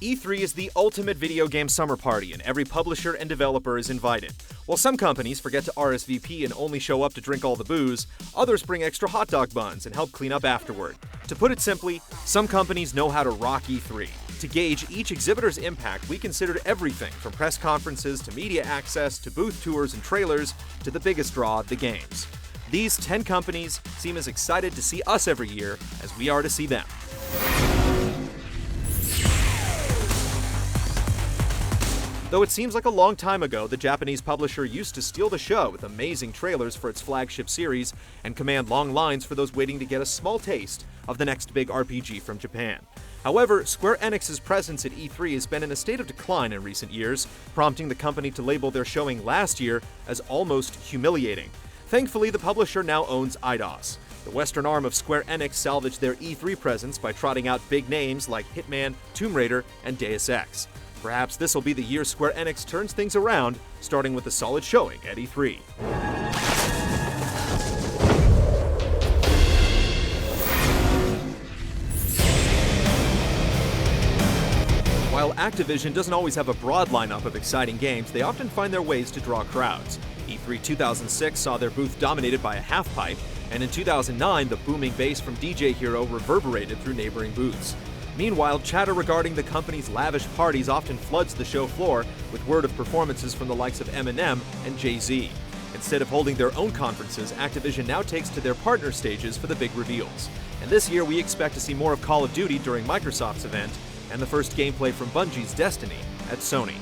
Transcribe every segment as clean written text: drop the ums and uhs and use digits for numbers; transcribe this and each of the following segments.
E3 is the ultimate video game summer party, and every publisher and developer is invited. While some companies forget to RSVP and only show up to drink all the booze, others bring extra hot dog buns and help clean up afterward. To put it simply, some companies know how to rock E3. To gauge each exhibitor's impact, we considered everything from press conferences to media access to booth tours and trailers to the biggest draw, the games. These 10 companies seem as excited to see us every year as we are to see them. Though it seems like a long time ago, the Japanese publisher used to steal the show with amazing trailers for its flagship series and command long lines for those waiting to get a small taste of the next big RPG from Japan. However, Square Enix's presence at E3 has been in a state of decline in recent years, prompting the company to label their showing last year as almost humiliating. Thankfully, the publisher now owns Eidos. The Western arm of Square Enix salvaged their E3 presence by trotting out big names like Hitman, Tomb Raider, and Deus Ex. Perhaps this will be the year Square Enix turns things around, starting with a solid showing at E3. While Activision doesn't always have a broad lineup of exciting games, they often find their ways to draw crowds. E3 2006 saw their booth dominated by a half-pipe, and in 2009, the booming bass from DJ Hero reverberated through neighboring booths. Meanwhile, chatter regarding the company's lavish parties often floods the show floor with word of performances from the likes of Eminem and Jay-Z. Instead of holding their own conferences, Activision now takes to their partner stages for the big reveals. And this year, we expect to see more of Call of Duty during Microsoft's event, and the first gameplay from Bungie's Destiny at Sony.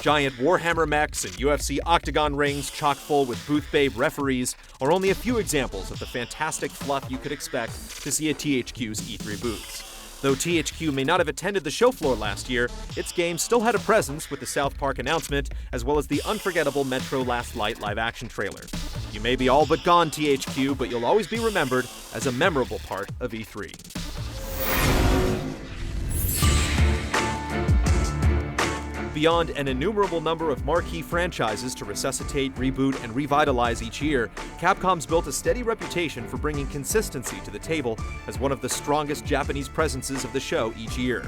Giant Warhammer mechs and UFC octagon rings chock full with booth babe referees are only a few examples of the fantastic fluff you could expect to see at THQ's E3 booths. Though THQ may not have attended the show floor last year, its games still had a presence with the South Park announcement, as well as the unforgettable Metro Last Light live-action trailer. You may be all but gone, THQ, but you'll always be remembered as a memorable part of E3. Beyond an innumerable number of marquee franchises to resuscitate, reboot, and revitalize each year, Capcom's built a steady reputation for bringing consistency to the table as one of the strongest Japanese presences of the show each year.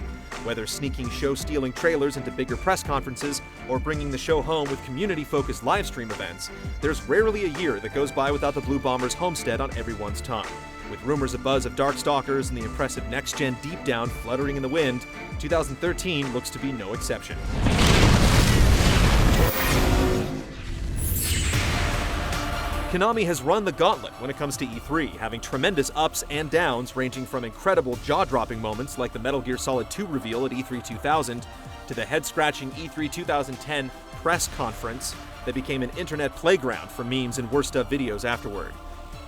Whether sneaking show-stealing trailers into bigger press conferences or bringing the show home with community-focused livestream events, there's rarely a year that goes by without the Blue Bombers' homestead on everyone's tongue. With rumors abuzz of Darkstalkers and the impressive next-gen Deep Down fluttering in the wind, 2013 looks to be no exception. Konami has run the gauntlet when it comes to E3, having tremendous ups and downs ranging from incredible jaw-dropping moments like the Metal Gear Solid 2 reveal at E3 2000 to the head-scratching E3 2010 press conference that became an internet playground for memes and worst-of videos afterward.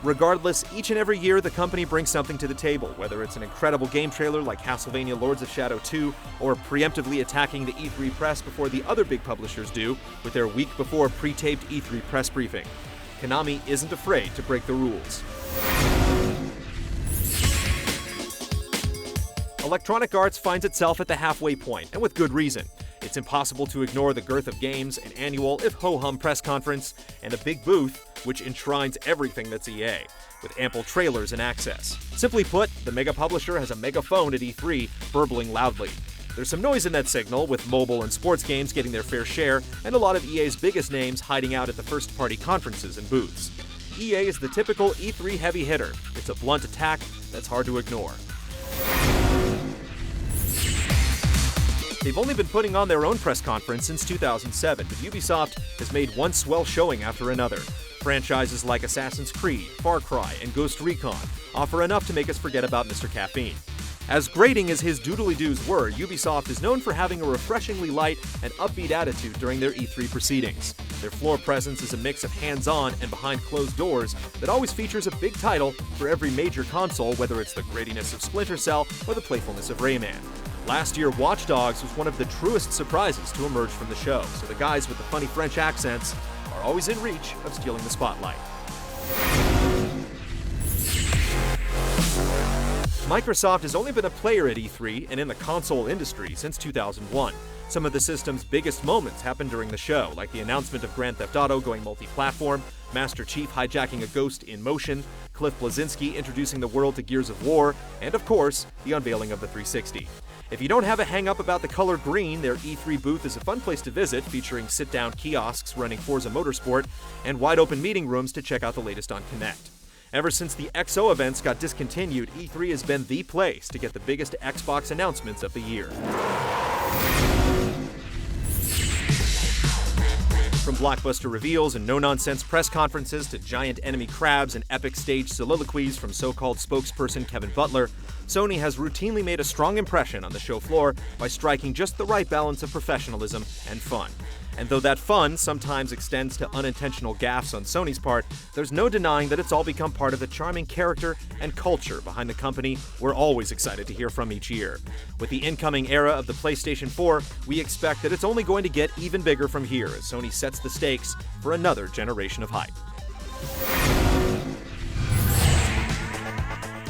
Regardless, each and every year the company brings something to the table, whether it's an incredible game trailer like Castlevania Lords of Shadow 2, or preemptively attacking the E3 press before the other big publishers do with their week before pre-taped E3 press briefing. Konami isn't afraid to break the rules. Electronic Arts finds itself at the halfway point, and with good reason. It's impossible to ignore the girth of games, an annual, if ho-hum, press conference, and a big booth which enshrines everything that's EA, with ample trailers and access. Simply put, the mega publisher has a megaphone at E3, burbling loudly. There's some noise in that signal, with mobile and sports games getting their fair share, and a lot of EA's biggest names hiding out at the first-party conferences and booths. EA is the typical E3 heavy hitter. It's a blunt attack that's hard to ignore. They've only been putting on their own press conference since 2007, but Ubisoft has made one swell showing after another. Franchises like Assassin's Creed, Far Cry, and Ghost Recon offer enough to make us forget about Mr. Caffeine. As grating as his doodly-doos were, Ubisoft is known for having a refreshingly light and upbeat attitude during their E3 proceedings. Their floor presence is a mix of hands-on and behind closed doors that always features a big title for every major console, whether it's the grittiness of Splinter Cell or the playfulness of Rayman. Last year, Watch Dogs was one of the truest surprises to emerge from the show, so the guys with the funny French accents are always in reach of stealing the spotlight. Microsoft has only been a player at E3 and in the console industry since 2001. Some of the system's biggest moments happened during the show, like the announcement of Grand Theft Auto going multi-platform, Master Chief hijacking a Ghost in Motion, Cliff Bleszinski introducing the world to Gears of War, and of course, the unveiling of the 360. If you don't have a hang-up about the color green, their E3 booth is a fun place to visit, featuring sit-down kiosks running Forza Motorsport and wide-open meeting rooms to check out the latest on Kinect. Ever since the XO events got discontinued, E3 has been the place to get the biggest Xbox announcements of the year. From blockbuster reveals and no-nonsense press conferences to giant enemy crabs and epic stage soliloquies from so-called spokesperson Kevin Butler, Sony has routinely made a strong impression on the show floor by striking just the right balance of professionalism and fun. And though that fun sometimes extends to unintentional gaffes on Sony's part, there's no denying that it's all become part of the charming character and culture behind the company we're always excited to hear from each year. With the incoming era of the PlayStation 4, we expect that it's only going to get even bigger from here as Sony sets the stakes for another generation of hype.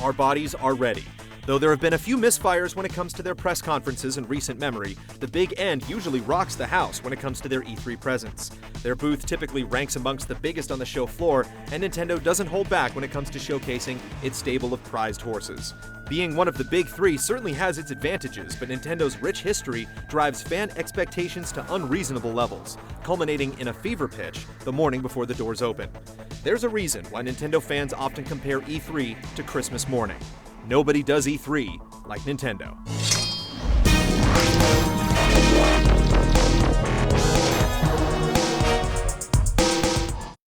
Our bodies are ready. Though there have been a few misfires when it comes to their press conferences in recent memory, the Big End usually rocks the house when it comes to their E3 presence. Their booth typically ranks amongst the biggest on the show floor, and Nintendo doesn't hold back when it comes to showcasing its stable of prized horses. Being one of the big three certainly has its advantages, but Nintendo's rich history drives fan expectations to unreasonable levels, culminating in a fever pitch the morning before the doors open. There's a reason why Nintendo fans often compare E3 to Christmas morning. Nobody does E3 like Nintendo.